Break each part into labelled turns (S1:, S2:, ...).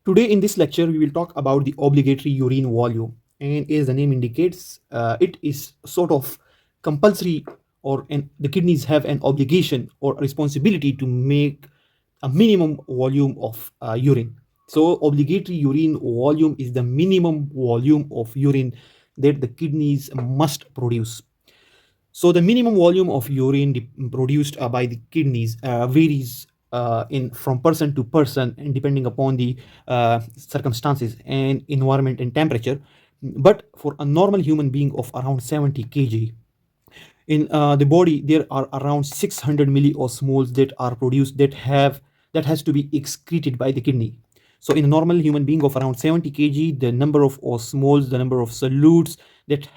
S1: Today in this lecture, we will talk about the obligatory urine volume. And as the name indicates, it is sort of compulsory, the kidneys have an obligation or responsibility to make a minimum volume of urine. So obligatory urine volume is the minimum volume of urine that the kidneys must produce. So the minimum volume of urine produced by the kidneys varies in from person to person and depending upon the circumstances and environment and temperature. But for a normal human being of around 70 kg, in the body there are around 600 milliosmoles that are produced that has to be excreted by the kidney. So in a normal human being of around 70 kg, the number of osmoles, the number of solutes that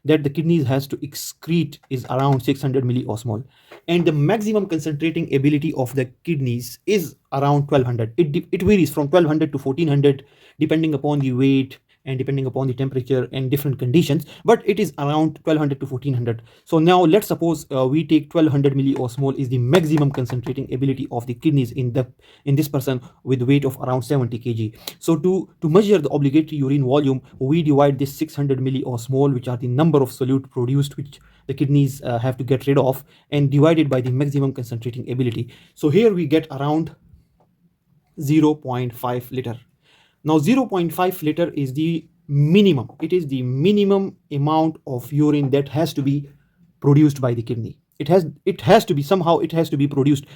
S1: the kidneys has to excrete is around 600 milliosmol, and the maximum concentrating ability of the kidneys is around 1200. It varies from 1200 to 1400 depending upon the weight and depending upon the temperature and different conditions, but it is around 1200 to 1400. So now let's suppose we take 1200 milliosmol is the maximum concentrating ability of the kidneys in this person with weight of around 70 kg. So to measure the obligatory urine volume, we divide this 600 milliosmol, which are the number of solute produced which the kidneys have to get rid of, and divided by the maximum concentrating ability. So here we get around 0.5 liter. Now 0.5 liter is the minimum. It is the minimum amount of urine that has to be produced by the kidney. It has to be somehow, it has to be produced.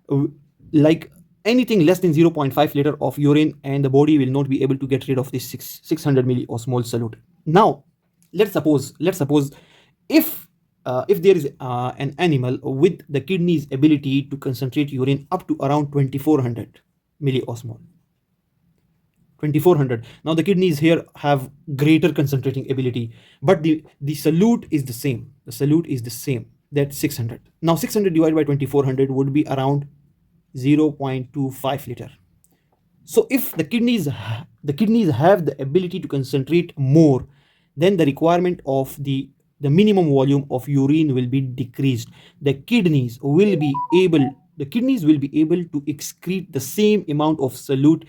S1: Uh, like anything less than 0.5 liter of urine, and the body will not be able to get rid of this 600 milliosmol solute. Now let's suppose if there is an animal with the kidney's ability to concentrate urine up to around 2400 milliosmol. 2400. Now the kidneys here have greater concentrating ability, but the solute is the same. The solute is the same, that 600. Now 600 divided by 2400 would be around 0.25 liter. So if the kidneys have the ability to concentrate more, then the requirement of the minimum volume of urine will be decreased. The kidneys will be able to excrete the same amount of solute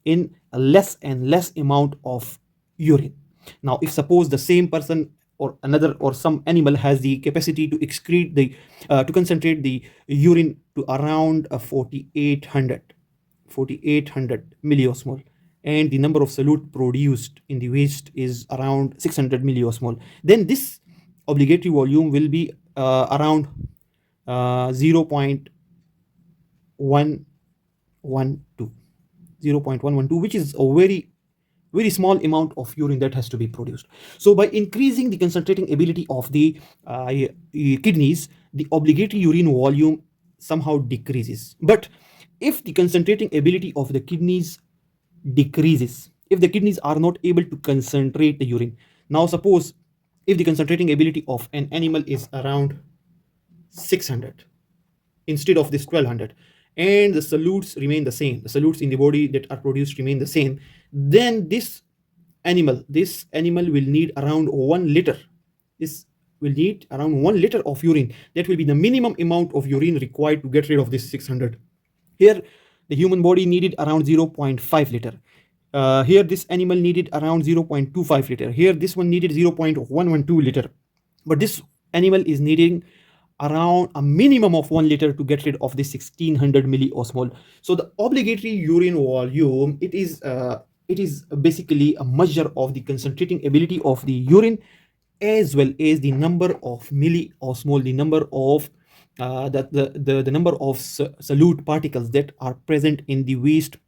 S1: in a less and less amount of urine. Now if suppose the same person or another or some animal has the capacity to excrete the to concentrate the urine to around 4800 milliosmol, and the number of solute produced in the waste is around 600 milliosmol, then this obligatory volume will be around 0.112, 0.112, which is a very small amount of urine that has to be produced. So by increasing the concentrating ability of the kidneys, the obligatory urine volume somehow decreases. But if the concentrating ability of the kidneys decreases, if the kidneys are not able to concentrate the urine, now suppose if the concentrating ability of an animal is around 600 instead of this 1200, and the solutes remain the same, the solutes in the body that are produced remain the same, then this animal will need around 1 liter. This will need around 1 liter of urine. That will be the minimum amount of urine required to get rid of this 600. Here the human body needed around 0.5 liter. Here this animal needed around 0.25 liter. Here this one needed 0.112 liter. But this animal is needing around a minimum of 1 liter to get rid of this 1600 milliosmol. So the obligatory urine volume, it is basically a measure of the concentrating ability of the urine, as well as the number of milliosmol, the number of the number of solute particles that are present in the waste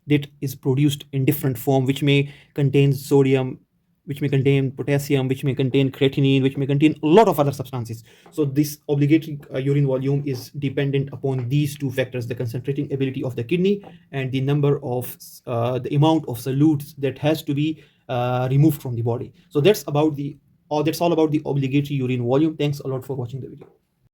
S1: that is produced in different form, which may contain sodium, which may contain potassium, which may contain creatinine, which may contain a lot of other substances. So this obligatory urine volume is dependent upon these two factors: the concentrating ability of the kidney and the number of the amount of solutes that has to be removed from the body. So that's all about the obligatory urine volume. Thanks a lot for watching the video.